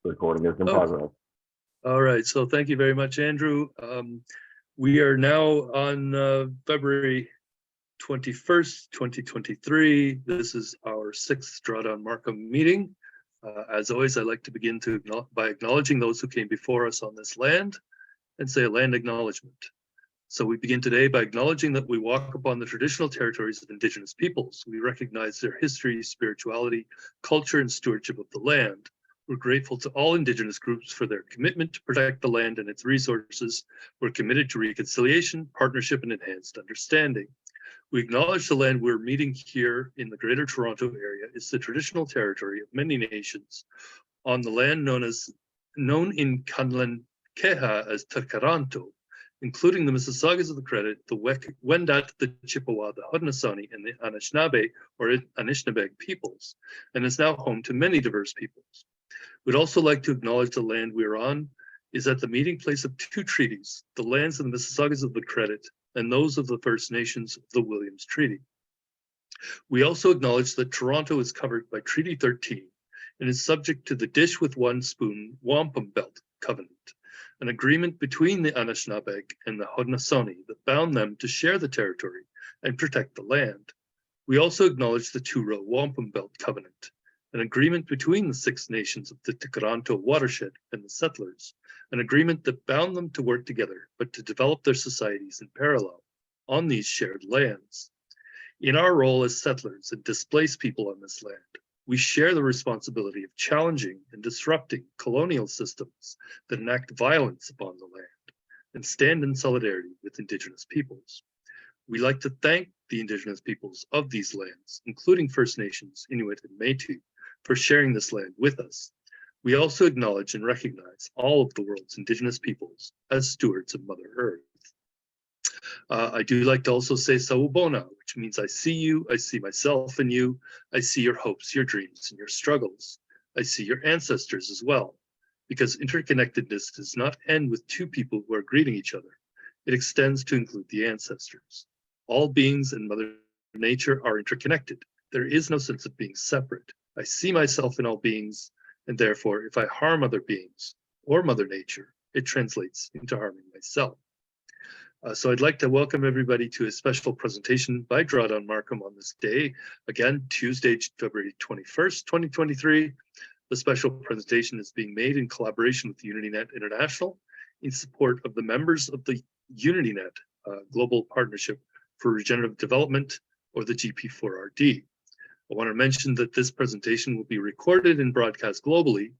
Recording is in Oh, progress. all right. So thank you very much, Andrew. We are now on February 21st, 2023. This is our 6th Drawdown Markham meeting. As always, I'd like to begin by acknowledging those who came before us on this land and say a land acknowledgement. So we begin today by acknowledging that we walk upon the traditional territories of Indigenous peoples. We recognize their history, spirituality, culture, and stewardship of the land. We're grateful to all Indigenous groups for their commitment to protect the land and its resources. We're committed to reconciliation, partnership, and enhanced understanding. We acknowledge the land we're meeting here in the Greater Toronto Area is the traditional territory of many nations on the land known in Kanlenkeha as Takaranto, including the Mississaugas of the Credit, the Wendat, the Chippewa, the Haudenosaunee, and the Anishinaabe or Anishinaabeg peoples, and is now home to many diverse peoples. We'd also like to acknowledge the land we're on is at the meeting place of two treaties, the lands of the Mississaugas of the Credit and those of the First Nations of the Williams Treaty. We also acknowledge that Toronto is covered by Treaty 13 and is subject to the Dish with One Spoon Wampum Belt Covenant, an agreement between the Anishinaabe and the Haudenosaunee that bound them to share the territory and protect the land. We also acknowledge the Two-Row Wampum Belt Covenant, an agreement between the Six Nations of the Takaranto watershed and the settlers, an agreement that bound them to work together, but to develop their societies in parallel on these shared lands. In our role as settlers and displaced people on this land, we share the responsibility of challenging and disrupting colonial systems that enact violence upon the land and stand in solidarity with Indigenous peoples. We like to thank the Indigenous peoples of these lands, including First Nations, Inuit, and Métis, for sharing this land with us. We also acknowledge and recognize all of the world's Indigenous peoples as stewards of Mother Earth. I do like to also say Sawubona, which means I see you, I see myself in you, I see your hopes, your dreams, and your struggles. I see your ancestors as well, because interconnectedness does not end with two people who are greeting each other. It extends to include the ancestors. All beings and Mother Nature are interconnected. There is no sense of being separate. I see myself in all beings, and therefore, if I harm other beings or Mother Nature, it translates into harming myself. So I'd like to welcome everybody to a special presentation by Drawdown Markham on this day. Again, Tuesday, February 21st, 2023. The special presentation is being made in collaboration with UnityNet International in support of the members of the UnityNet Global Partnership for Regenerative Development, or the GP4RD. I want to mention that this presentation will be recorded and broadcast globally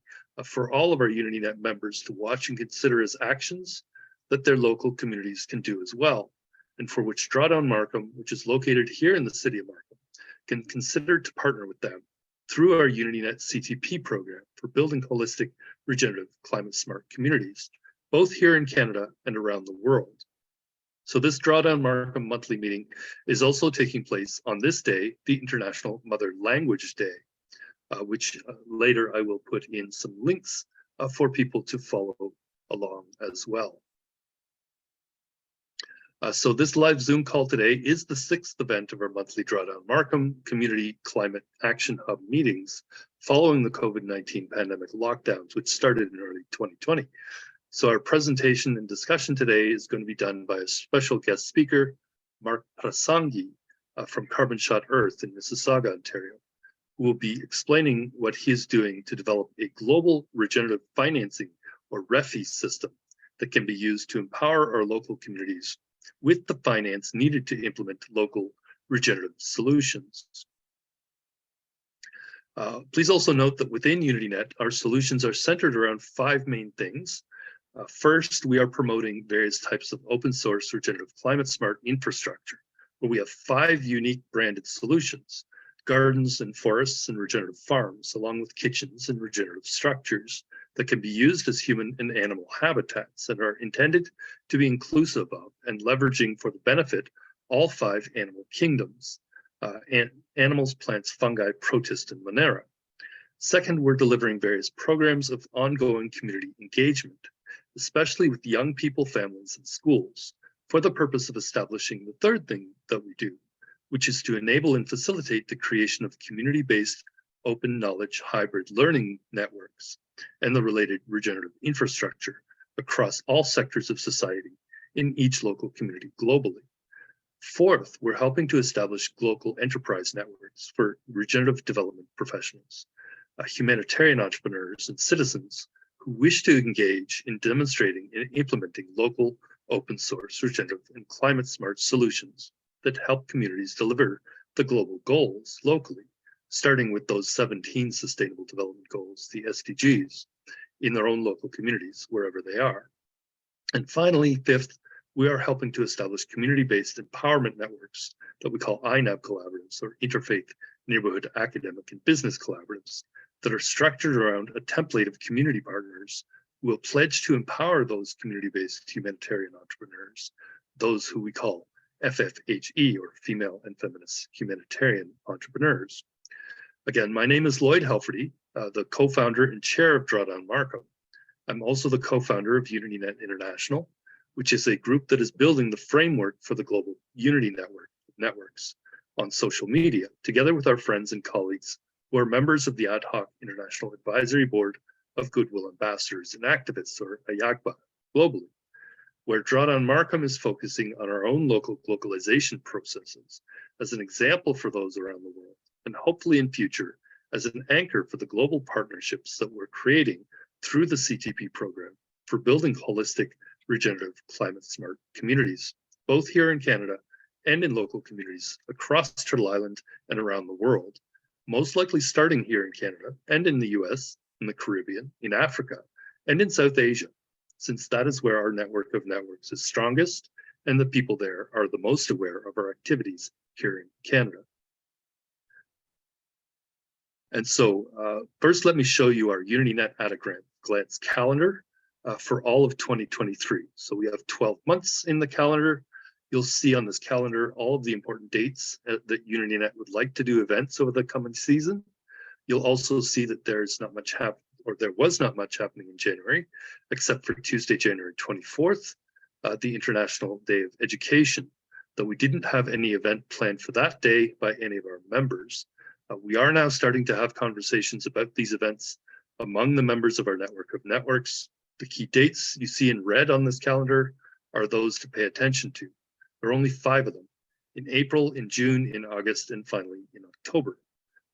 for all of our UnityNet members to watch and consider as actions that their local communities can do as well, and for which Drawdown Markham, which is located here in the city of Markham, can consider to partner with them through our UnityNet CTP program for building holistic, regenerative, climate-smart communities, both here in Canada and around the world. So this Drawdown Markham monthly meeting is also taking place on this day, the International Mother Language Day, which later I will put in some links for people to follow along as well. So this live Zoom call today is the 6th event of our monthly Drawdown Markham Community Climate Action Hub meetings following the COVID-19 pandemic lockdowns, which started in early 2020. So our presentation and discussion today is going to be done by a special guest speaker, Mark Prasangi from Carbon Shot Earth in Mississauga, Ontario, who will be explaining what he is doing to develop a global regenerative financing or REFI system that can be used to empower our local communities with the finance needed to implement local regenerative solutions. Please also note that within UnityNet, our solutions are centered around 5 main things. First, we are promoting various types of open source regenerative climate smart infrastructure, where we have 5 unique branded solutions: gardens and forests and regenerative farms, along with kitchens and regenerative structures that can be used as human and animal habitats and are intended to be inclusive of and leveraging for the benefit all 5 animal kingdoms, and animals, plants, fungi, protist, and Monera. Second, we're delivering various programs of ongoing community engagement, especially with young people, families, and schools, for the purpose of establishing the third thing that we do, which is to enable and facilitate the creation of community-based open knowledge hybrid learning networks and the related regenerative infrastructure across all sectors of society in each local community globally. Fourth, we're helping to establish local enterprise networks for regenerative development professionals, humanitarian entrepreneurs, and citizens who wish to engage in demonstrating and implementing local open source regenerative and climate smart solutions that help communities deliver the global goals locally, starting with those 17 Sustainable Development Goals, the SDGs, in their own local communities, wherever they are. And finally, fifth, we are helping to establish community-based empowerment networks that we call INAB collaboratives, or interfaith neighborhood academic and business collaboratives, that are structured around a template of community partners who will pledge to empower those community-based humanitarian entrepreneurs, those who we call FFHE, or female and feminist humanitarian entrepreneurs. Again, my name is Lloyd Helferty, the co-founder and chair of Drawdown Markham. I'm also the co-founder of UnityNet International, which is a group that is building the framework for the global Unity networks on social media, together with our friends and colleagues who are members of the Ad Hoc International Advisory Board of Goodwill Ambassadors and Activists, or AHIABGA, globally, where Drawdown Markham is focusing on our own local localization processes as an example for those around the world, and hopefully in future as an anchor for the global partnerships that we're creating through the CTP program for building holistic, regenerative, climate smart communities, both here in Canada and in local communities across Turtle Island and around the world, most likely starting here in Canada and in the US, in the Caribbean, in Africa, and in South Asia, since that is where our network of networks is strongest and the people there are the most aware of our activities here in Canada. And so first, let me show you our UnityNet at a glance calendar for all of 2023. So we have 12 months in the calendar. You'll see on this calendar all of the important dates that UnityNet would like to do events over the coming season. You'll also see that there was not much happening in January, except for Tuesday, January 24th, the International Day of Education, though we didn't have any event planned for that day by any of our members. We are now starting to have conversations about these events among the members of our network of networks. The key dates you see in red on this calendar are those to pay attention to. There are only 5 of them: in April, in June, in August, and finally in October.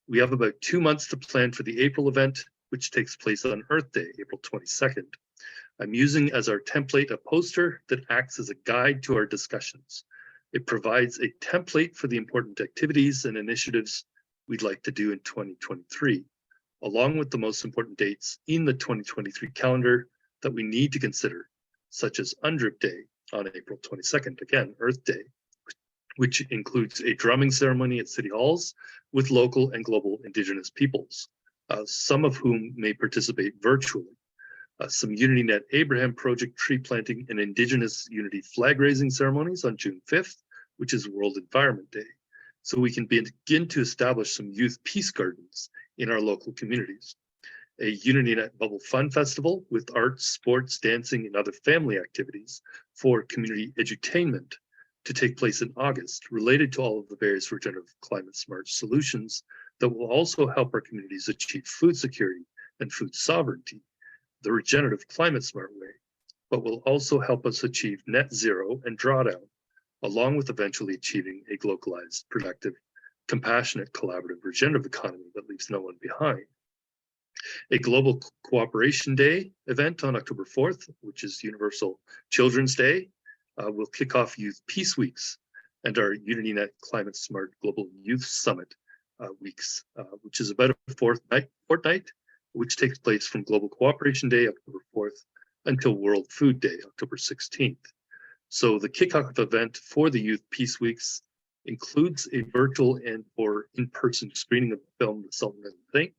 We have about 2 months to plan for the April event, which takes place on Earth Day, April 22nd. I'm using as our template a poster that acts as a guide to our discussions. It provides a template for the important activities and initiatives we'd like to do in 2023, along with the most important dates in the 2023 calendar that we need to consider, such as UNDRIP Day on April 22nd, again, Earth Day, which includes a drumming ceremony at City Halls with local and global Indigenous peoples, some of whom may participate virtually. Some UnityNet Abraham Project tree planting and Indigenous Unity flag raising ceremonies on June 5th, which is World Environment Day, so we can begin to establish some youth peace gardens in our local communities. A UnityNet Bubble Fun Festival with arts, sports, dancing, and other family activities for community edutainment to take place in August, related to all of the various regenerative climate smart solutions that will also help our communities achieve food security and food sovereignty the regenerative climate smart way, but will also help us achieve net zero and drawdown, along with eventually achieving a globalized, productive, compassionate, collaborative, regenerative economy that leaves no one behind. A Global Cooperation Day event on October 4th, which is Universal Children's Day, will kick off Youth Peace Weeks and our UnityNet Climate Smart Global Youth Summit weeks, which is about a fortnight, which takes place from Global Cooperation Day, October 4th, until World Food Day, October 16th. So the kickoff event for the Youth Peace Weeks includes a virtual and or in-person screening of the film The Sultan and the Saint,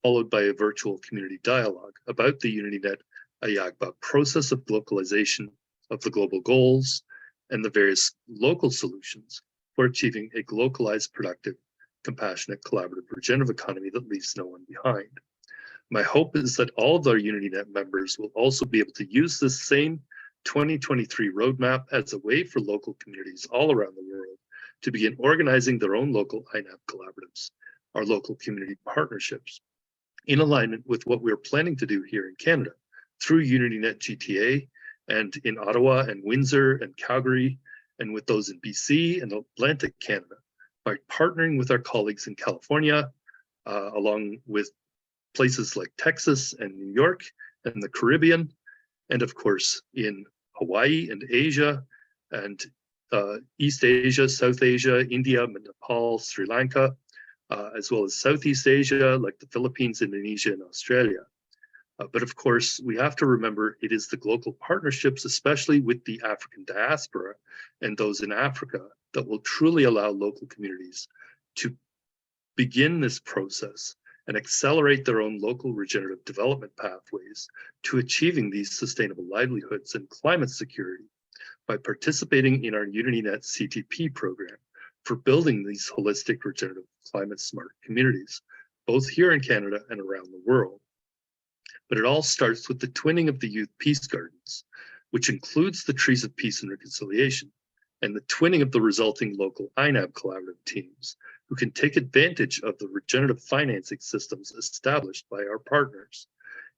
followed by a virtual community dialogue about the UnityNet AHIABGA process of localization of the global goals and the various local solutions for achieving a localized, productive, compassionate, collaborative, regenerative economy that leaves no one behind. My hope is that all of our UnityNet members will also be able to use this same 2023 roadmap as a way for local communities all around the world to begin organizing their own local INAB collaboratives, our local community partnerships, in alignment with what we're planning to do here in Canada through UnityNet GTA and in Ottawa and Windsor and Calgary and with those in BC and Atlantic Canada by partnering with our colleagues in California, along with places like Texas and New York and the Caribbean, and of course in Hawaii and Asia and East Asia, South Asia, India, Nepal, Sri Lanka, as well as Southeast Asia, like the Philippines, Indonesia, and Australia. But of course, we have to remember it is the global partnerships, especially with the African diaspora and those in Africa, that will truly allow local communities to begin this process and accelerate their own local regenerative development pathways to achieving these sustainable livelihoods and climate security by participating in our UnityNet CTP program for building these holistic regenerative climate smart communities, both here in Canada and around the world. But it all starts with the twinning of the youth peace gardens, which includes the trees of peace and reconciliation, and the twinning of the resulting local INAB collaborative teams, who can take advantage of the regenerative financing systems established by our partners.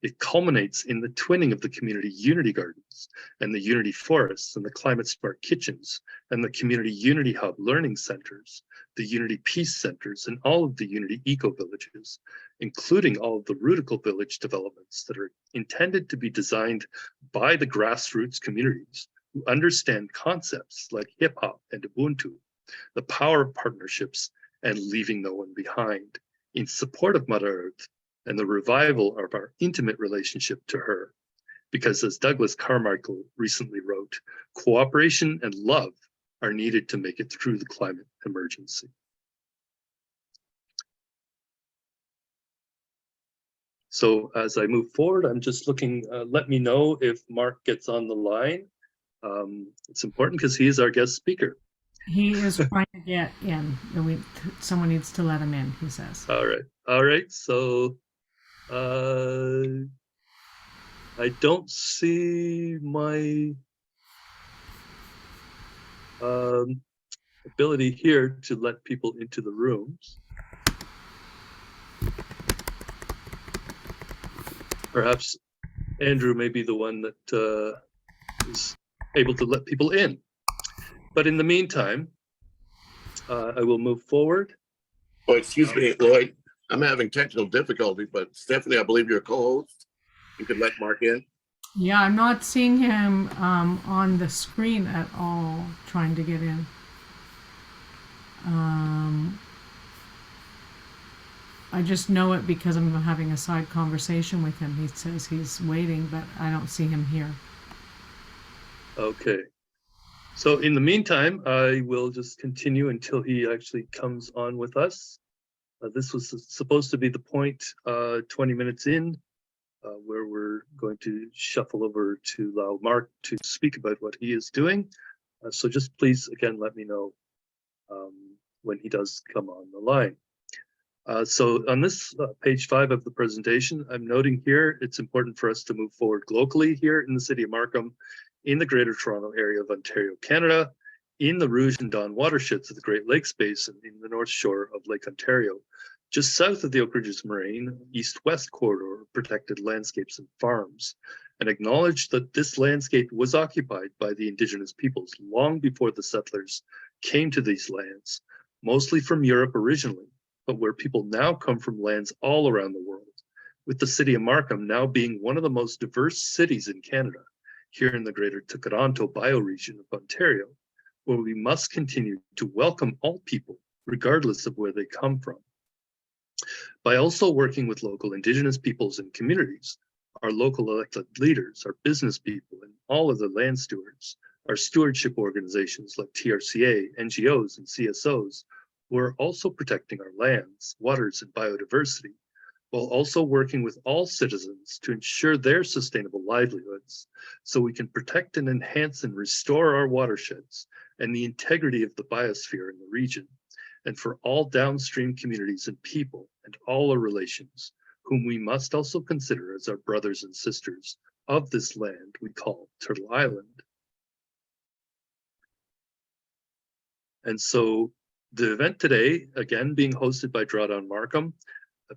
It culminates in the twinning of the community unity gardens and the unity forests and the climate smart kitchens and the community unity hub learning centers, the unity peace centers, and all of the unity eco villages, including all of the Rutical village developments that are intended to be designed by the grassroots communities who understand concepts like hip hop and Ubuntu, the power of partnerships, and leaving no one behind in support of Mother Earth and the revival of our intimate relationship to her. Because as Douglas Carmichael recently wrote, cooperation and love are needed to make it through the climate emergency. So as I move forward, I'm just looking, let me know if Mark gets on the line. It's important because he is our guest speaker. He is trying to get in. Someone needs to let him in, he says. All right. So I don't see my ability here to let people into the rooms. Perhaps Andrew may be the one that is able to let people in. But in the meantime, I will move forward. Oh, excuse me, Lloyd. I'm having technical difficulties, but Stephanie, I believe you're a co-host. You could let Mark in. Yeah, I'm not seeing him on the screen at all trying to get in. I just know it because I'm having a side conversation with him. He says he's waiting, but I don't see him here. Okay. So in the meantime, I will just continue until he actually comes on with us. This was supposed to be the point 20 minutes in, where we're going to shuffle over to allow Mark to speak about what he is doing. So just please, again, let me know when he does come on the line. So on this page 5 of the presentation, I'm noting here, it's important for us to move forward locally here in the city of Markham, in the Greater Toronto area of Ontario, Canada, in the Rouge and Don watersheds of the Great Lakes Basin in the North Shore of Lake Ontario, just south of the Oak Ridges Moraine, east-west corridor of protected landscapes and farms, and acknowledge that this landscape was occupied by the Indigenous peoples long before the settlers came to these lands, mostly from Europe originally, but where people now come from lands all around the world, with the city of Markham now being one of the most diverse cities in Canada, here in the Greater Toronto bioregion of Ontario, where we must continue to welcome all people, regardless of where they come from. By also working with local Indigenous peoples and communities, our local elected leaders, our business people, and all of the land stewards, our stewardship organizations like TRCA, NGOs, and CSOs, who are also protecting our lands, waters, and biodiversity, while also working with all citizens to ensure their sustainable livelihoods, so we can protect and enhance and restore our watersheds and the integrity of the biosphere in the region, and for all downstream communities and people and all our relations, whom we must also consider as our brothers and sisters of this land we call Turtle Island. And so the event today, again, being hosted by Drawdown Markham,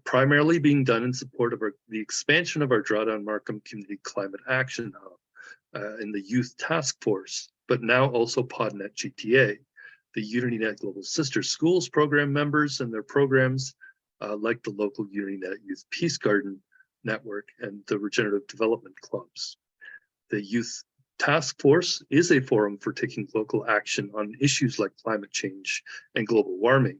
primarily being done in support of the expansion of our Drawdown Markham Community Climate Action Hub and the Youth Task Force, but now also PodNet GTA, the UnityNet Global Sister Schools program members and their programs, like the local UnityNet Youth Peace Garden Network and the Regenerative Development Clubs. The Youth Task Force is a forum for taking local action on issues like climate change and global warming,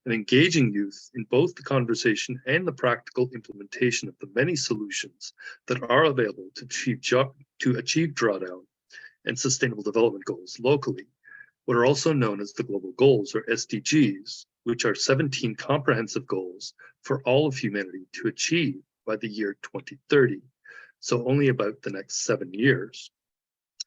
and engaging youth in both the conversation and the practical implementation of the many solutions that are available to achieve drawdown and sustainable development goals locally, what are also known as the global goals, or SDGs, which are 17 comprehensive goals for all of humanity to achieve by the year 2030, so only about the next 7 years.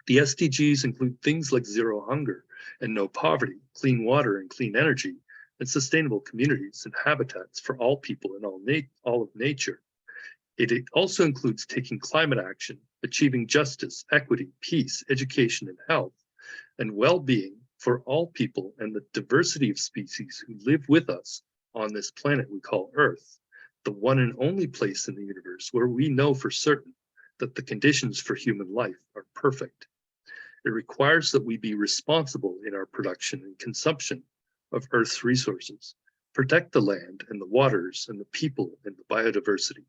The SDGs include things like zero hunger and no poverty, clean water and clean energy, and sustainable communities and habitats for all people and all of nature. It also includes taking climate action, achieving justice, equity, peace, education, and health, and well-being for all people and the diversity of species who live with us on this planet we call Earth, the one and only place in the universe where we know for certain that the conditions for human life are perfect. It requires that we be responsible in our production and consumption of Earth's resources, protect the land and the waters and the people and the biodiversity,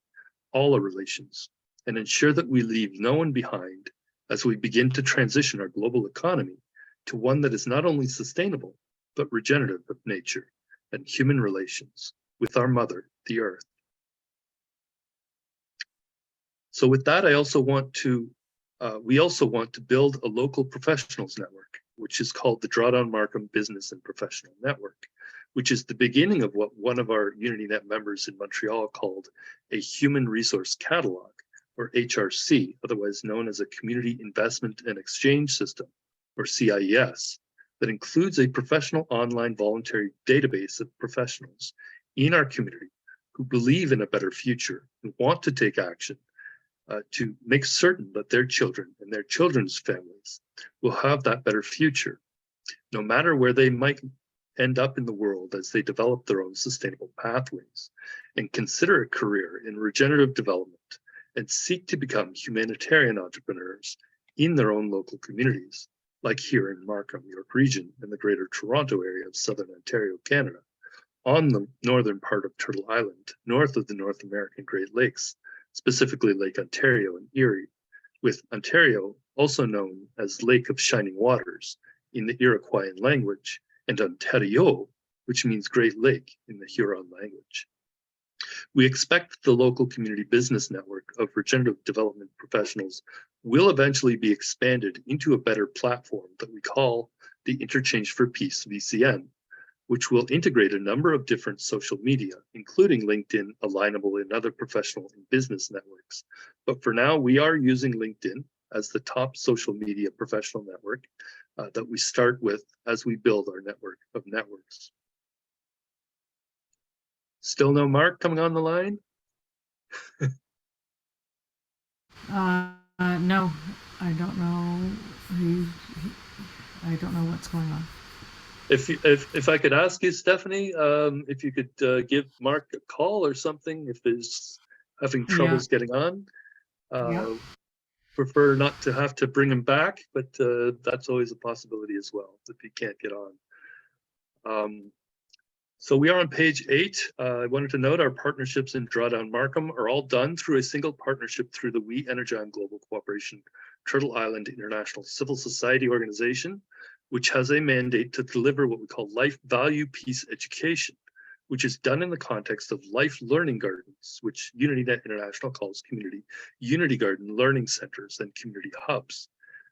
all our relations, and ensure that we leave no one behind as we begin to transition our global economy to one that is not only sustainable, but regenerative of nature and human relations with our mother, the Earth. So with that, we also want to build a local professionals network, which is called the Drawdown Markham Business and Professional Network, which is the beginning of what one of our UnityNet members in Montreal called a Human Resource Catalog, or HRC, otherwise known as a Community Investment and Exchange System, or CIES, that includes a professional online voluntary database of professionals in our community who believe in a better future and want to take action to make certain that their children and their children's families will have that better future, no matter where they might end up in the world as they develop their own sustainable pathways and consider a career in regenerative development and seek to become humanitarian entrepreneurs in their own local communities, like here in Markham, York Region, and the Greater Toronto area of Southern Ontario, Canada, on the northern part of Turtle Island, north of the North American Great Lakes, specifically Lake Ontario and Erie, with Ontario also known as Lake of Shining Waters in the Iroquoian language, and Ontario, which means Great Lake in the Huron language. We expect the local community business network of regenerative development professionals will eventually be expanded into a better platform that we call the Interchange for Peace VCN, which will integrate a number of different social media, including LinkedIn, Alignable, and other professional and business networks. But for now, we are using LinkedIn as the top social media professional network that we start with as we build our network of networks. Still no Mark coming on the line? No, I don't know. I don't know what's going on. If I could ask you, Stephanie, if you could give Mark a call or something if he's having troubles getting on. Prefer not to have to bring him back, but that's always a possibility as well if he can't get on. So we are on page 8. I wanted to note our partnerships in Drawdown Markham are all done through a single partnership through the We Energize Global Cooperation Turtle Island International Civil Society Organization, which has a mandate to deliver what we call life value peace education, which is done in the context of life learning gardens, which UnityNet International calls community Unity Garden learning centers and community hubs.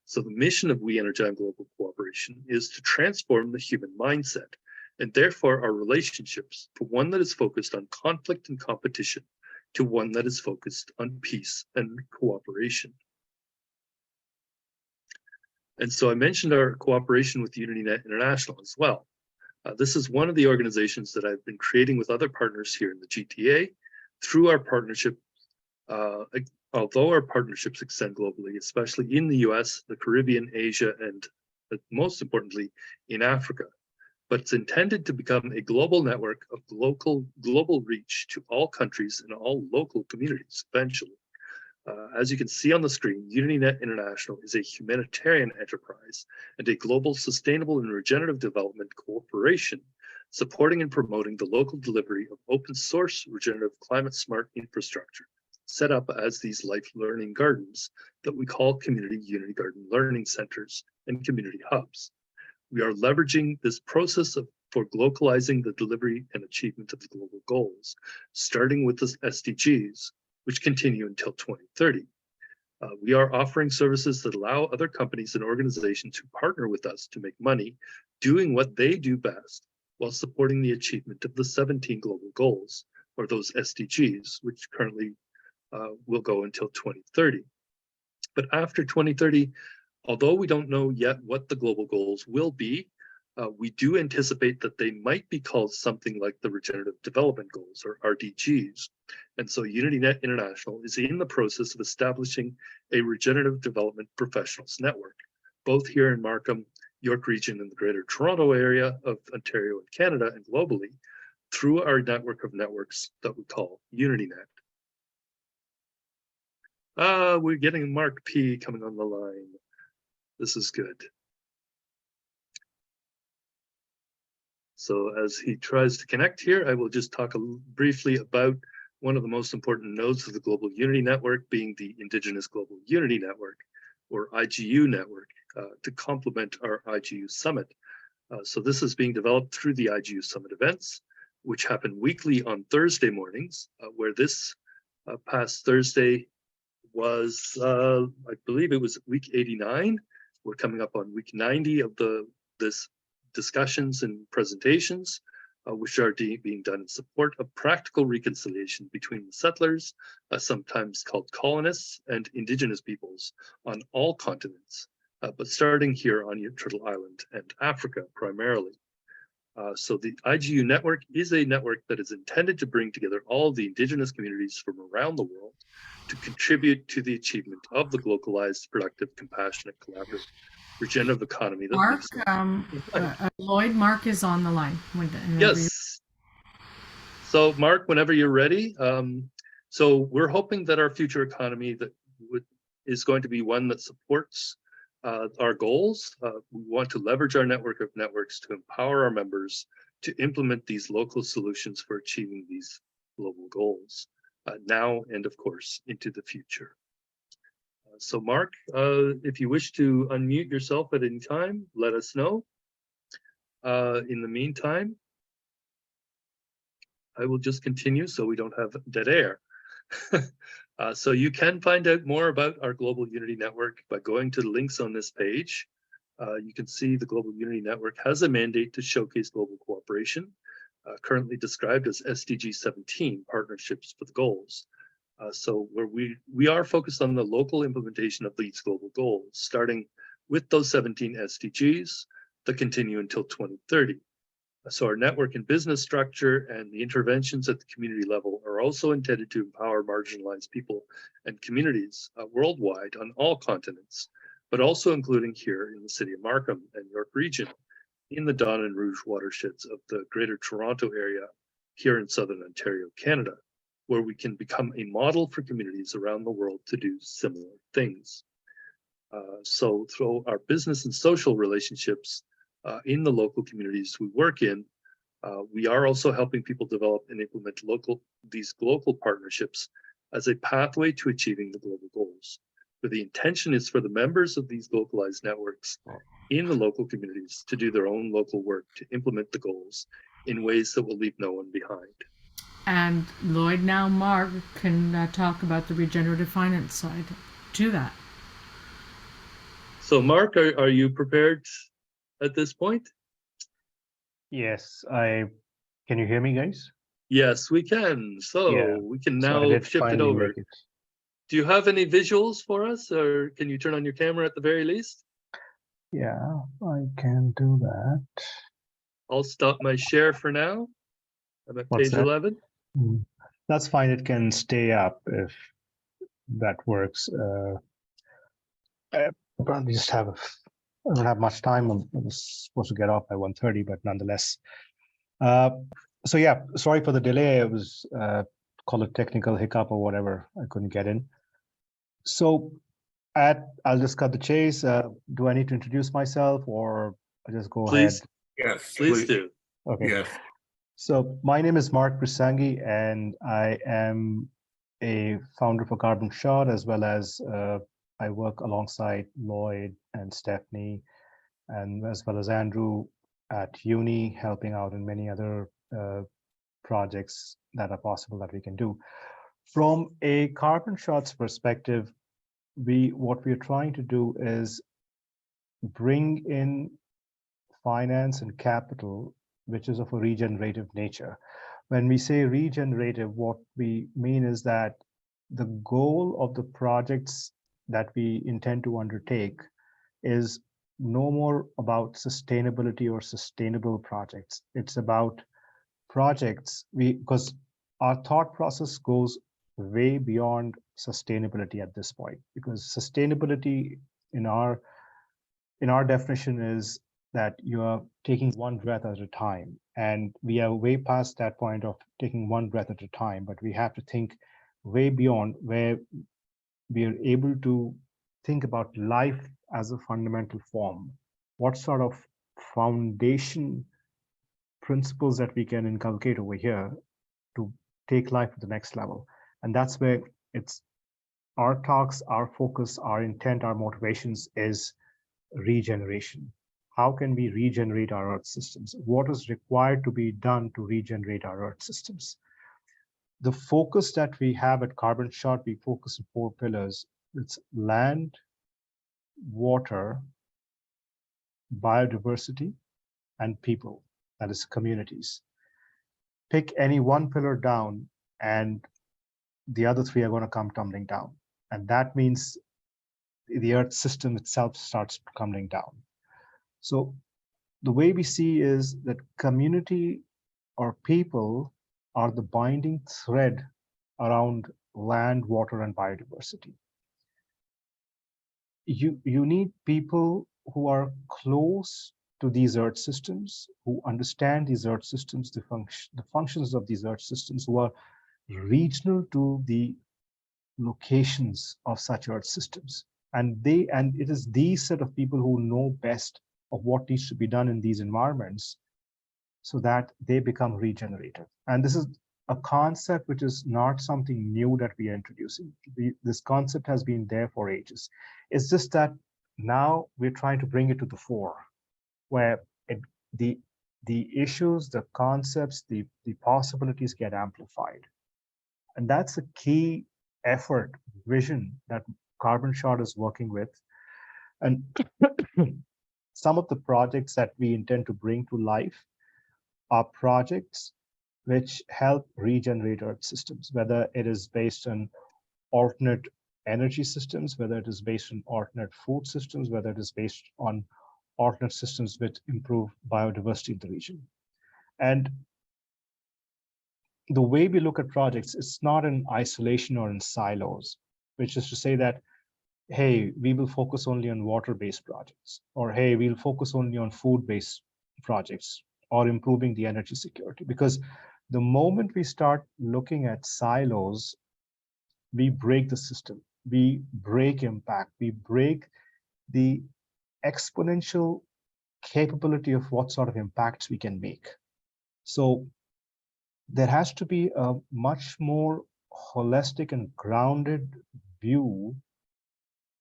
So the mission of We Energize Global Cooperation is to transform the human mindset and therefore our relationships from one that is focused on conflict and competition to one that is focused on peace and cooperation. And so I mentioned our cooperation with UnityNet International as well. This is one of the organizations that I've been creating with other partners here in the GTA through our partnership. Although our partnerships extend globally, especially in the US, the Caribbean, Asia, and most importantly, in Africa. but it's intended to become a global network of global reach to all countries and all local communities eventually. As you can see on the screen, UnityNet International is a humanitarian enterprise and a global sustainable and regenerative development corporation, supporting and promoting the local delivery of open source regenerative climate smart infrastructure, set up as these life learning gardens that we call community Unity Garden learning centers and community hubs. We are leveraging this process for localizing the delivery and achievement of the global goals, starting with the SDGs, which continue until 2030. We are offering services that allow other companies and organizations to partner with us to make money doing what they do best while supporting the achievement of the 17 global goals, or those SDGs, which currently will go until 2030. But after 2030, although we don't know yet what the global goals will be, we do anticipate that they might be called something like the Regenerative Development Goals, or RDGs. And so UnityNet International is in the process of establishing a regenerative development professionals network, both here in Markham, York Region, and the Greater Toronto area of Ontario and Canada, and globally, through our network of networks that we call UnityNet. We're getting Mark P coming on the line. This is good. So as he tries to connect here, I will just talk briefly about one of the most important nodes of the Global Unity Network, being the Indigenous Global Unity Network, or IGU network, to complement our IGU Summit. So this is being developed through the IGU Summit events, which happen weekly on Thursday mornings, where this past Thursday was, I believe it was week 89. We're coming up on week 90 of this discussions and presentations, which are being done in support of practical reconciliation between the settlers, sometimes called colonists, and Indigenous peoples on all continents, but starting here on Turtle Island and Africa primarily. So the IGU network is a network that is intended to bring together all the Indigenous communities from around the world to contribute to the achievement of the localized, productive, compassionate, collaborative, regenerative economy that Mark, lives Lloyd, Mark is on the line. Yes. So Mark, whenever you're ready. So we're hoping that our future economy is going to be one that supports our goals. We want to leverage our network of networks to empower our members to implement these local solutions for achieving these global goals now and, of course, into the future. So Mark, if you wish to unmute yourself at any time, let us know. In the meantime, I will just continue so we don't have dead air. So you can find out more about our Global Unity Network by going to the links on this page. You can see the Global Unity Network has a mandate to showcase global cooperation, currently described as SDG 17, Partnerships for the Goals. So where we are focused on the local implementation of these global goals, starting with those 17 SDGs that continue until 2030. So our network and business structure and the interventions at the community level are also intended to empower marginalized people and communities worldwide on all continents, but also including here in the city of Markham and York Region, in the Don and Rouge watersheds of the Greater Toronto area here in Southern Ontario, Canada, where we can become a model for communities around the world to do similar things. So through our business and social relationships in the local communities we work in, we are also helping people develop and implement these local partnerships as a pathway to achieving the global goals. Where the intention is for the members of these localized networks in the local communities to do their own local work to implement the goals in ways that will leave no one behind. And Lloyd, now Mark can talk about the regenerative finance side to that. So Mark, are you prepared at this point? Yes, can you hear me, guys? Yes, we can. So Yeah. we can So I now did shift it finally over. make it. Do you have any visuals for us, or can you turn on your camera at the very least? Yeah, I can do that. I'll stop my share for now. I'm at What's page that? 11. That's fine. It can stay up if that works. I probably just have I don't have much time. I was supposed to get off by 1:30, but nonetheless. So yeah, sorry for the delay. It was call it technical hiccup or whatever. I couldn't get in. So I'll just cut the chase. Do I need to introduce myself or I just go Please, ahead? Yes, please do. Okay. Yes. So my name is Mark Brisangi, and I am a founder for Carbon Shot, as well as I work alongside Lloyd and Stephanie, and as well as Andrew at uni, helping out in many other projects that are possible that we can do. From a Carbon Shot's perspective, what we're trying to do is bring in finance and capital, which is of a regenerative nature. When we say regenerative, what we mean is that the goal of the projects that we intend to undertake is no more about sustainability or sustainable projects. It's about projects, because our thought process goes way beyond sustainability at this point, because sustainability in our definition is that you are taking one breath at a time, and we are way past that point of taking one breath at a time, but we have to think way beyond, where we are able to think about life as a fundamental form. What sort of foundation principles that we can inculcate over here to take life to the next level? And that's where it's our talks, our focus, our intent, our motivations is regeneration. How can we regenerate our Earth systems? What is required to be done to regenerate our Earth systems? The focus that we have at Carbon Shot, we focus on 4 pillars. It's land, water, biodiversity, and people, that is communities. Pick any one pillar down and the other 3 are going to come tumbling down. And that means the Earth system itself starts coming down. So the way we see is that community or people are the binding thread around land, water, and biodiversity. You need people who are close to these Earth systems, who understand these Earth systems, the functions of these Earth systems, who are regional to the locations of such Earth systems. And it is these set of people who know best of what needs to be done in these environments so that they become regenerative. And this is a concept which is not something new that we are introducing. This concept has been there for ages. It's just that now we're trying to bring it to the fore, where the issues, the concepts, the possibilities get amplified. And that's a key effort, vision that Carbon Shot is working with. And some of the projects that we intend to bring to life are projects which help regenerate Earth systems, whether it is based on alternate energy systems, whether it is based on alternate food systems, whether it is based on alternate systems which improve biodiversity in the region. And the way we look at projects, it's not in isolation or in silos, which is to say that, hey, we will focus only on water-based projects, or hey, we'll focus only on food-based projects, or improving the energy security. Because the moment we start looking at silos, we break the system, we break impact, we break the exponential capability of what sort of impacts we can make. So there has to be a much more holistic and grounded view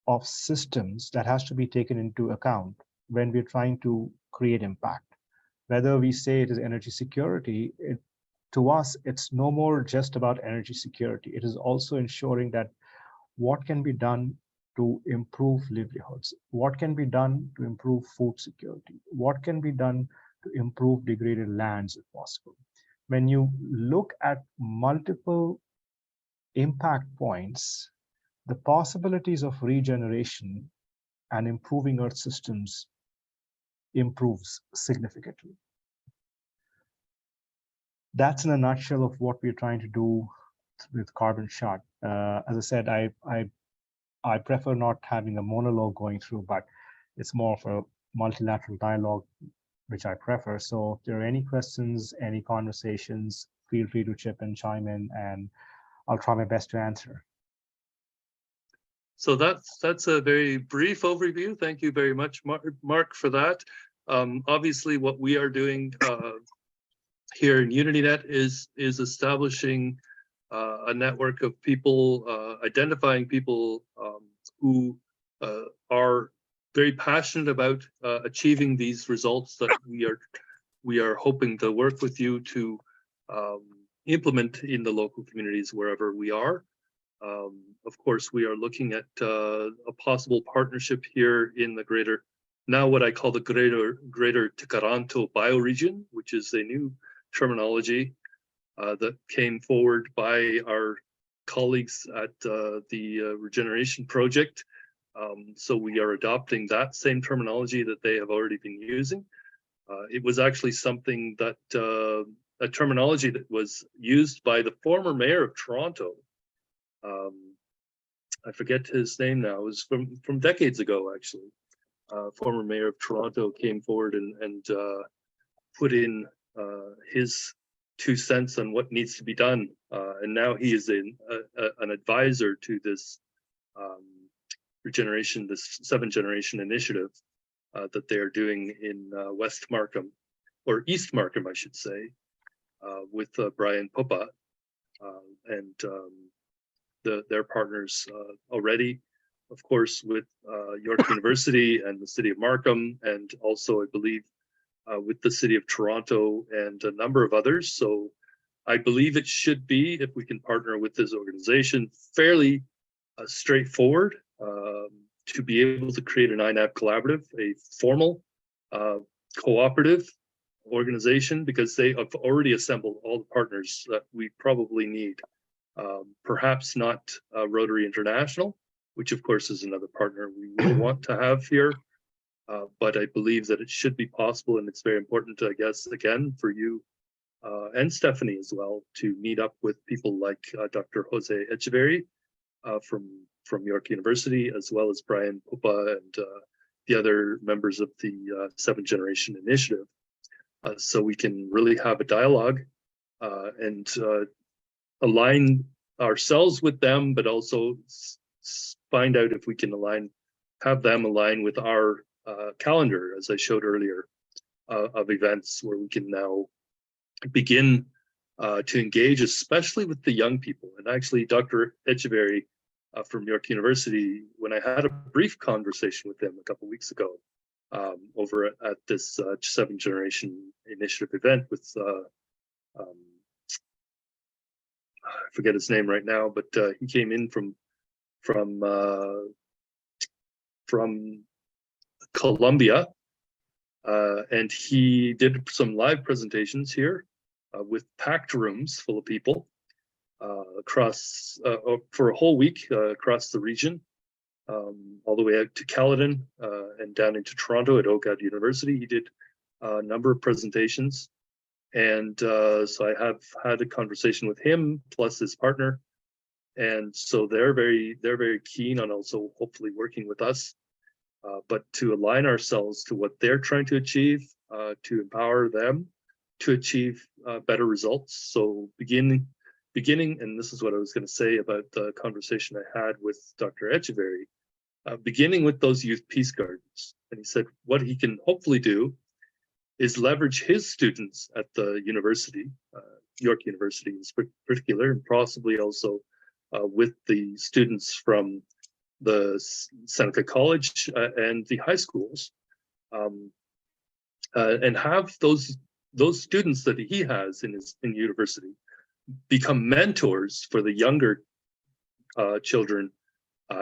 of systems that has to be taken into account when we're trying to create impact. Whether we say it is energy security, to us, it's no more just about energy security. It is also ensuring that what can be done to improve livelihoods, what can be done to improve food security, what can be done to improve degraded lands if possible. When you look at multiple impact points, the possibilities of regeneration and improving Earth systems improves significantly. That's in a nutshell of what we're trying to do with Carbon Shot. As I said, I prefer not having a monologue going through, but it's more of a multilateral dialogue, which I prefer. So if there are any questions, any conversations, feel free to chime in, and I'll try my best to answer. So that's a very brief overview. Thank you very much, Mark, for that. Obviously, what we are doing here in UnityNet is establishing a network of people, identifying people who are very passionate about achieving these results that we are hoping to work with you to implement in the local communities wherever we are. Of course, we are looking at a possible partnership here in the greater, now what I call the greater Tkaronto bioregion, which is a new terminology that came forward by our colleagues at the Regeneration Project. So we are adopting that same terminology that they have already been using. It was actually something that, a terminology that was used by the former mayor of Toronto. I forget his name now. It was from decades ago, actually. Former mayor of Toronto came forward and put in his 2 cents on what needs to be done, and now he is an advisor to this regeneration, this 7th generation initiative that they are doing in West Markham, or East Markham, I should say, with Brian Pupa and their partners already, of course, with York University and the City of Markham, and also, I believe, with the City of Toronto and a number of others. So I believe it should be, if we can partner with this organization, fairly straightforward to be able to create an INAP collaborative, a formal cooperative organization, because they have already assembled all the partners that we probably need. Perhaps not Rotary International, which of course is another partner we will want to have here. But I believe that it should be possible, and it's very important, I guess, again, for you and Stephanie as well, to meet up with people like Dr. Jose Echeverry from York University, as well as Brian Pupa and the other members of the 7th Generation Initiative. So we can really have a dialogue and align ourselves with them, but also find out if we can have them align with our calendar, as I showed earlier, of events where we can now begin to engage, especially with the young people. And actually, Dr. Echeverry from York University, when I had a brief conversation with him a couple of weeks ago over at this 7th Generation Initiative event with, I forget his name right now, but he came in from Colombia, and he did some live presentations here with packed rooms full of people across for a whole week across the region, all the way out to Caledon and down into Toronto at OCAD University. He did a number of presentations, and so I have had a conversation with him plus his partner, and so they're very keen on also hopefully working with us, but to align ourselves to what they're trying to achieve, to empower them to achieve better results. So beginning, and this is what I was going to say about the conversation I had with Dr. Echeverry, beginning with those youth peace gardens. And he said what he can hopefully do is leverage his students at the university, York University in particular, and possibly also with the students from the Seneca College and the high schools, and have those students that he has in university become mentors for the younger children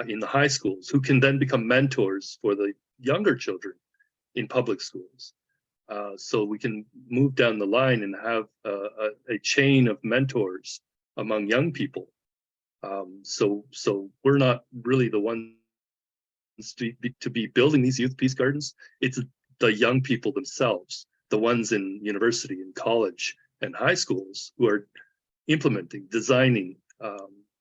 in the high schools, who can then become mentors for the younger children in public schools. So we can move down the line and have a chain of mentors among young people. So we're not really the ones to be building these youth peace gardens. It's the young people themselves, the ones in university and college and high schools, who are implementing, designing,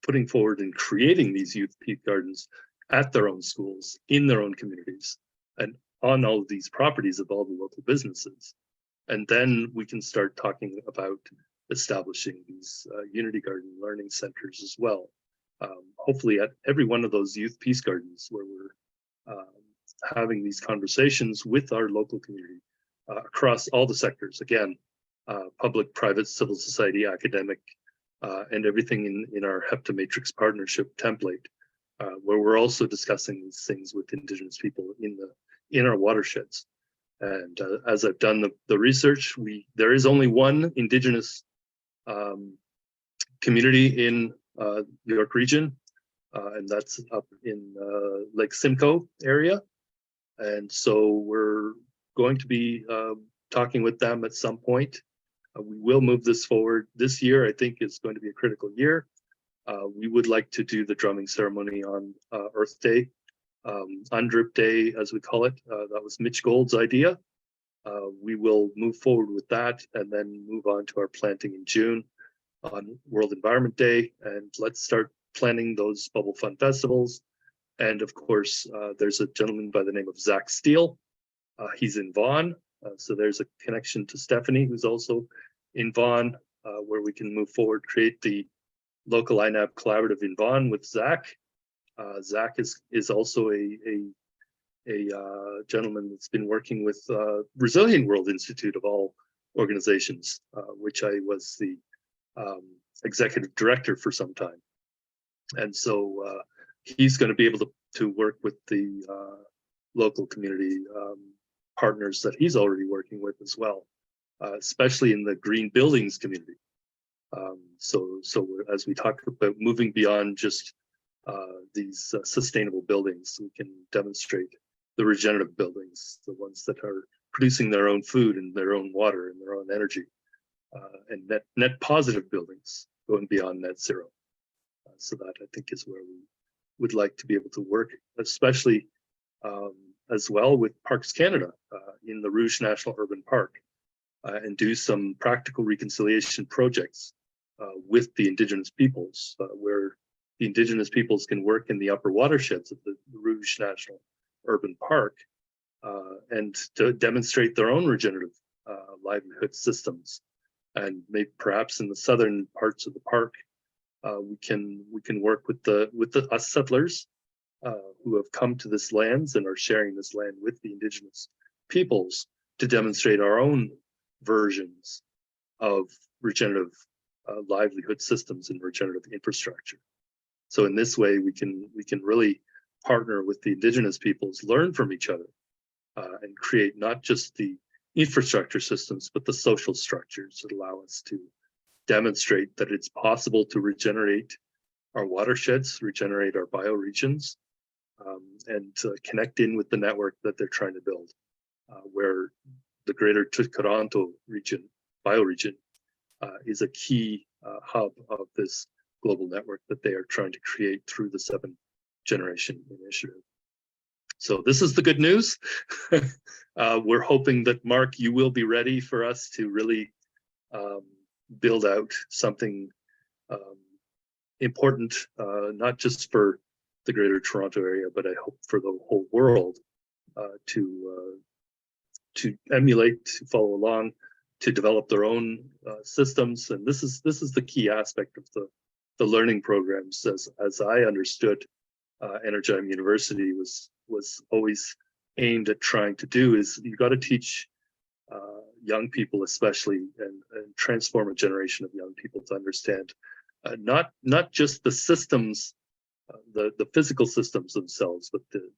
putting forward and creating these youth peace gardens at their own schools, in their own communities. And on all of these properties of all the local businesses. And then we can start talking about establishing these Unity Garden learning centers as well. Hopefully at every one of those youth peace gardens where we're having these conversations with our local community across all the sectors, again, public, private, civil society, academic, and everything in our HEPTA Matrix partnership template, where we're also discussing these things with Indigenous people in our watersheds. And as I've done the research, there is only one Indigenous community in the York region, and that's up in Lake Simcoe area. And so we're going to be talking with them at some point. We will move this forward. This year, I think, is going to be a critical year. We would like to do the drumming ceremony on Earth Day, UNDRIP Day, as we call it. That was Mitch Gold's idea. We will move forward with that and then move on to our planting in June on World Environment Day. And let's start planning those Bubble Fun festivals. And of course, there's a gentleman by the name of Zach Steele. He's in Vaughan. So there's a connection to Stephanie, who's also in Vaughan, where we can move forward, create the local INAB collaborative in Vaughan with Zach. Zach is also a gentleman that's been working with Resilient World Institute of all organizations, which I was the executive director for some time. And so he's going to be able to work with the local community partners that he's already working with as well, especially in the green buildings community. So as we talk about moving beyond just these sustainable buildings, we can demonstrate the regenerative buildings, the ones that are producing their own food and their own water and their own energy, and net positive buildings going beyond net zero. So that, I think, is where we would like to be able to work, especially as well with Parks Canada in the Rouge National Urban Park, and do some practical reconciliation projects with the Indigenous peoples, where the Indigenous peoples can work in the upper watersheds of the Rouge National Urban Park and to demonstrate their own regenerative livelihood systems. And maybe perhaps in the southern parts of the park, we can work with us settlers who have come to this lands and are sharing this land with the Indigenous peoples to demonstrate our own versions of regenerative livelihood systems and regenerative infrastructure. So in this way, we can really partner with the Indigenous peoples, learn from each other, and create not just the infrastructure systems, but the social structures that allow us to demonstrate that it's possible to regenerate our watersheds, regenerate our bioregions, and connect in with the network that they're trying to build, where the greater Toronto region, bioregion, is a key hub of this global network that they are trying to create through the 7th Generation Initiative. So this is the good news. We're hoping that, Mark, you will be ready for us to really build out something important, not just for the greater Toronto area, but I hope for the whole world, to emulate, to follow along, to develop their own systems. And this is the key aspect of the learning programs, as I understood Energym University was always aimed at trying to do, is you got to teach young people especially, and transform a generation of young people to understand not just the systems, the physical systems themselves, but the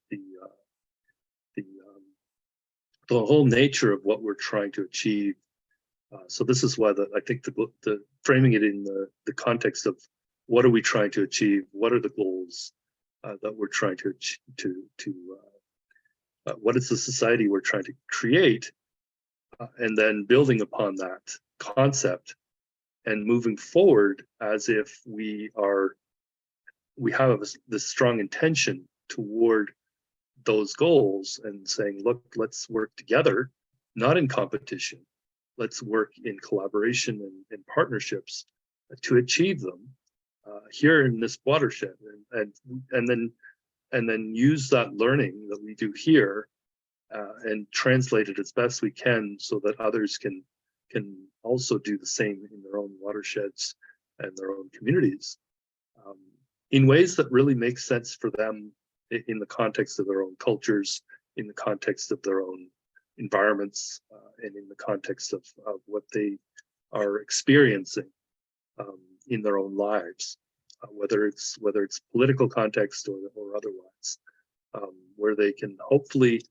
whole nature of what we're trying to achieve. So this is why I think the framing it in the context of what are we trying to achieve, what are the goals that we're trying to what is the society we're trying to create, and then building upon that concept and moving forward as if we have this strong intention toward those goals, and saying, look, let's work together, not in competition. Let's work in collaboration and partnerships to achieve them here in this watershed, and then use that learning that we do here and translate it as best we can so that others can also do the same in their own watersheds and their own communities, in ways that really make sense for them in the context of their own cultures, in the context of their own environments, and in the context of what they are experiencing in their own lives, whether it's political context or otherwise, where they can hopefully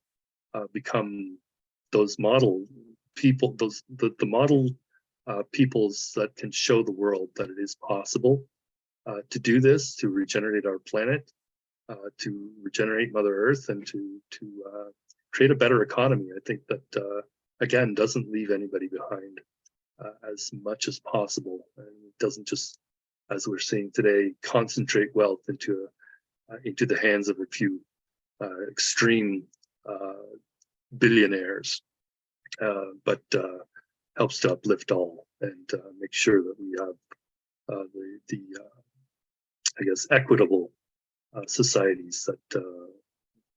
become those model people, the model peoples that can show the world that it is possible to do this, to regenerate our planet, to regenerate Mother Earth, and to create a better economy. I think that again doesn't leave anybody behind as much as possible, and it doesn't just, as we're seeing today, concentrate wealth into the hands of a few extreme billionaires, but helps to uplift all and make sure that we have the I guess equitable societies that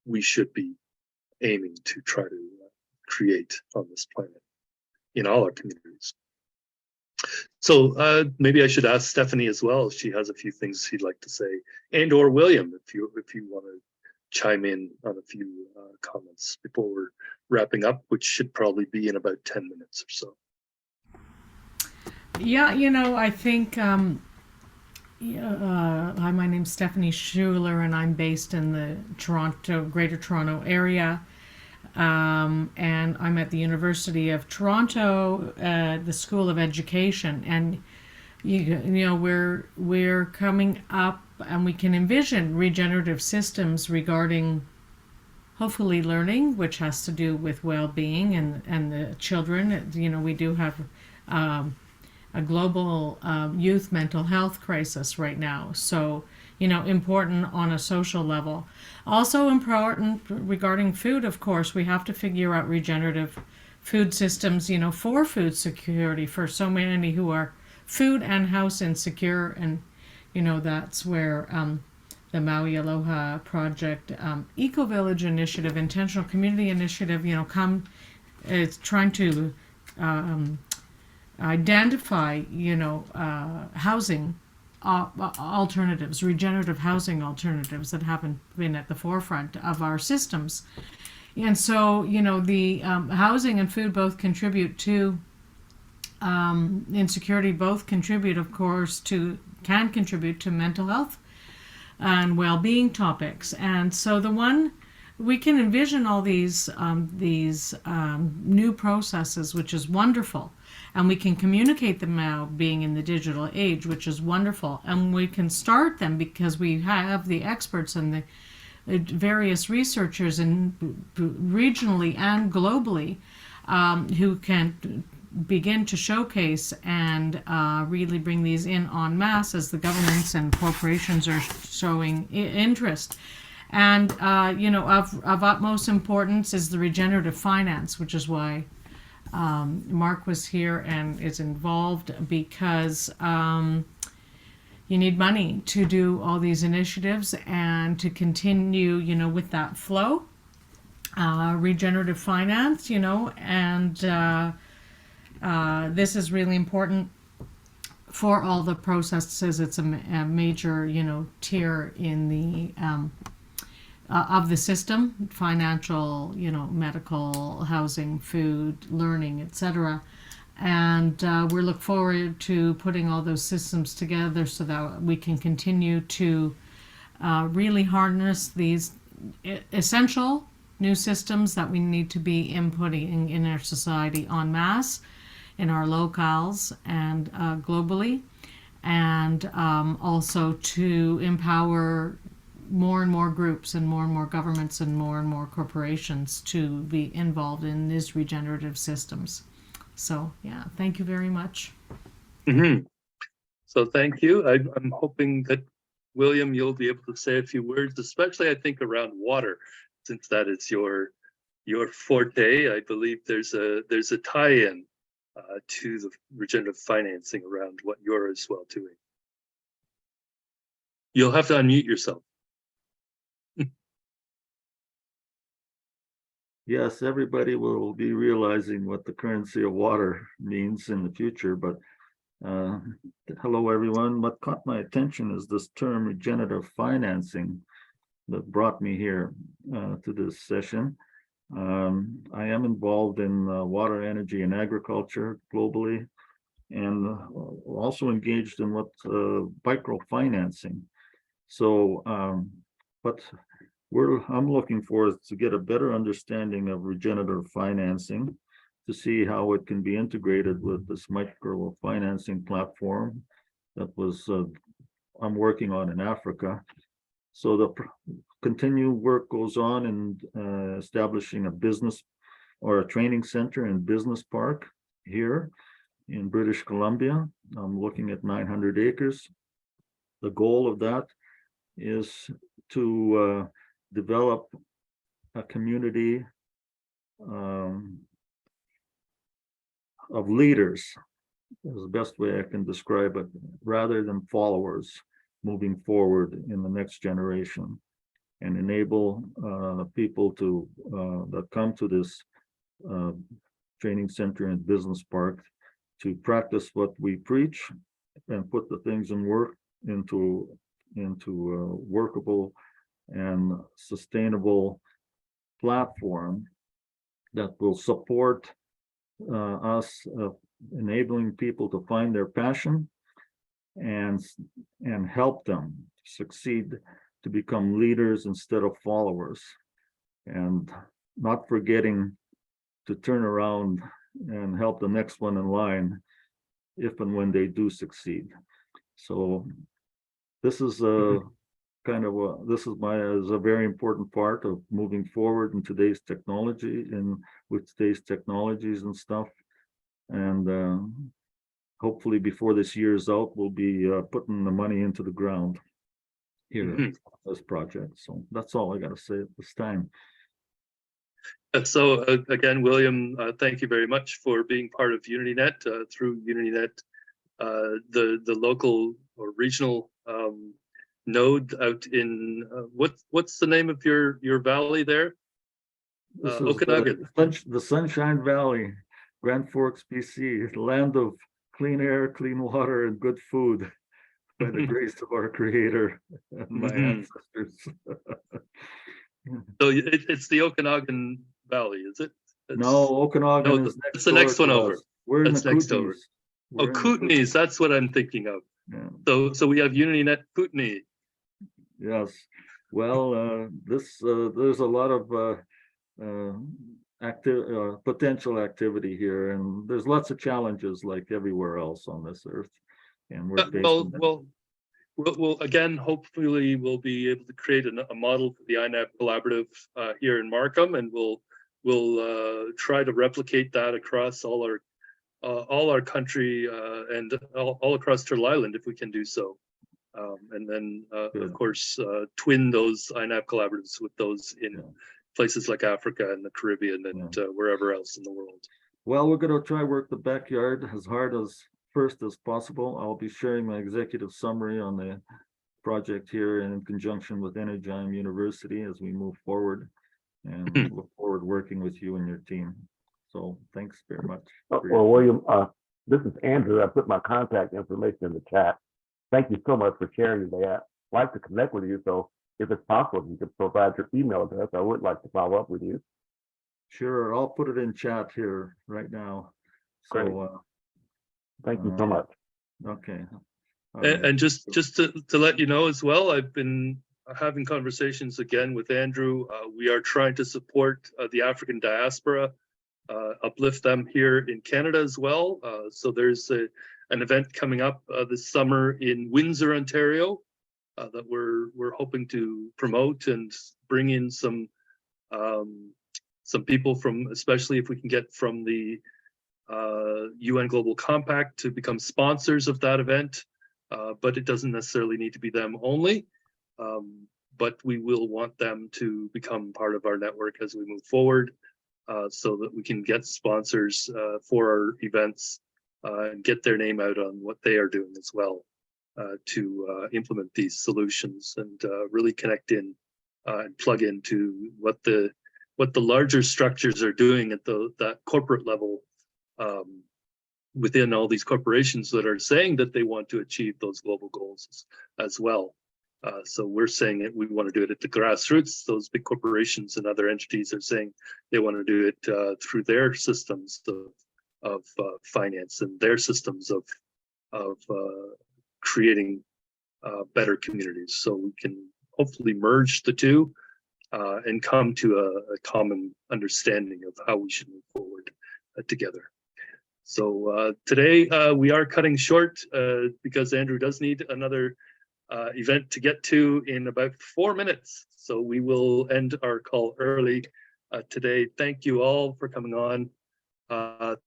we should be aiming to try to create on this planet in all our communities. So maybe I should ask Stephanie as well if she has a few things she'd like to say, and or William, if you want to chime in on a few comments before we're wrapping up, which should probably be in about 10 minutes or so. Yeah, you know, I think, hi, my name's Stephanie Schuler, and I'm based in the Greater Toronto area. And I'm at the University of Toronto, the School of Education, and you know we're coming up, and we can envision regenerative systems regarding hopefully learning, which has to do with well-being and the children. You know, we do have a global youth mental health crisis right now, so you know, important on a social level. Also important regarding food, of course, we have to figure out regenerative food systems, you know, for food security for so many who are food and house insecure. And, you know, that's where the Maui Aloha Project, Eco-Village Initiative, Intentional Community Initiative, you know, it's trying to identify, you know, housing alternatives, regenerative housing alternatives that haven't been at the forefront of our systems. And so, you know, the housing and food both contribute to insecurity, both contribute, of course, can contribute to mental health and well-being topics. And so we can envision all these new processes, which is wonderful. And we can communicate them now being in the digital age, which is wonderful. And we can start them because we have the experts and the various researchers regionally and globally who can begin to showcase and really bring these in en masse as the governments and corporations are showing interest. And, you know, of utmost importance is the regenerative finance, which is why Mark was here and is involved, because you need money to do all these initiatives and to continue, you know, with that flow. Regenerative finance, you know, and this is really important for all the processes. It's a major, you know, tier in the of the system: financial, you know, medical, housing, food, learning, etc. And we look forward to putting all those systems together so that we can continue to really harness these essential new systems that we need to be inputting in our society en masse, in our locales and globally, and also to empower more and more groups and more governments and more corporations to be involved in these regenerative systems. So yeah, thank you very much. Mm-hmm. So thank you. I'm hoping that, William, you'll be able to say a few words, especially I think around water, since that is your forte. I believe there's a tie-in to the regenerative financing around what you're as well doing. You'll have to unmute yourself. yes, everybody will be realizing what the currency of water means in the future, but hello, everyone. What caught my attention is this term regenerative financing that brought me here to this session. I am involved in water, energy, and agriculture globally, and also engaged in what microfinancing. So, but I'm looking for is to get a better understanding of regenerative financing, to see how it can be integrated with this microfinancing platform that was I'm working on in Africa. So the continued work goes on in establishing a business or a training center and business park here in British Columbia. I'm looking at 900 acres. The goal of that is to develop a community of leaders, is the best way I can describe it, rather than followers moving forward in the next generation, and enable people to that come to this training center and business park to practice what we preach and put the things in work into workable and sustainable platform that will support us enabling people to find their passion and help them succeed to become leaders instead of followers, and not forgetting to turn around and help the next one in line if and when they do succeed. So this is a kind of is a very important part of moving forward in today's technology and with today's technologies and stuff. And hopefully before this year is out, we'll be putting the money into the ground here on this project. So that's all I got to say at this time. So again, William, thank you very much for being part of UnityNet. Through UnityNet, the local or regional node out in what's the name of your valley there? Okanagan. The Sunshine Valley, Grand Forks, BC, land of clean air, clean water, and good food by the grace of our Creator and my ancestors. So it's the Okanagan Valley, is it? No, Okanagan is next. It's the next one over. We're in the next over. Oh, Kootenays, that's what I'm thinking of. Yeah. So we have UnityNet Kootenay. Yes. Well, there's a lot of potential activity here, and there's lots of challenges like everywhere else on this earth. And we're facing Well, again, hopefully we'll be able to create a model for the INAP collaborative here in Markham, and we'll try to replicate that across all our country and all across Turtle Island if we can do so. And then, of course, twin those INAP collaboratives with those in places like Africa and the Caribbean and wherever else in the world. Well, we're going to try work the backyard as hard as first as possible. I'll be sharing my executive summary on the project here in conjunction with Energime University as we move forward, and look forward to working with you and your team. So thanks very much. Well, William, this is Andrew. I put my contact information in the chat. Thank you so much for sharing that. I'd like to connect with you. So if it's possible, you could provide your email address. I would like to follow up with you. Sure. I'll put it in chat here right now. So thank you so much. Okay. And just to let you know as well, I've been having conversations again with Andrew. We are trying to support the African diaspora, uplift them here in Canada as well. So there's an event coming up this summer in Windsor, Ontario, that we're hoping to promote and bring in some people from, especially if we can get from the UN Global Compact to become sponsors of that event. But it doesn't necessarily need to be them only. But we will want them to become part of our network as we move forward, so that we can get sponsors for our events and get their name out on what they are doing as well to implement these solutions and really connect in and plug into what the what the larger structures are doing at that corporate level, within all these corporations that are saying that they want to achieve those global goals as well. So we're saying that we want to do it at the grassroots. Those big corporations and other entities are saying they want to do it through their systems of finance and their systems of creating better communities. So we can hopefully merge the two and come to a common understanding of how we should move forward together. So today we are cutting short because Andrew does need another event to get to in about 4 minutes. So we will end our call early today. Thank you all for coming on.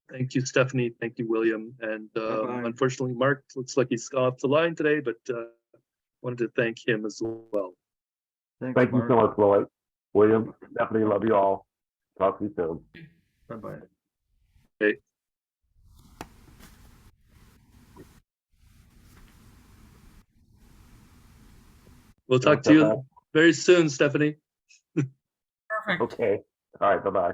Thank you, Stephanie. Thank you, William. And unfortunately, Mark looks like he's off the line today, but wanted to thank him as well. Thank you so much, Lloyd. William, definitely love you all. Talk to you soon. Bye-bye. Okay. We'll talk to you very soon, Stephanie. Perfect. Okay. All right. Bye-bye.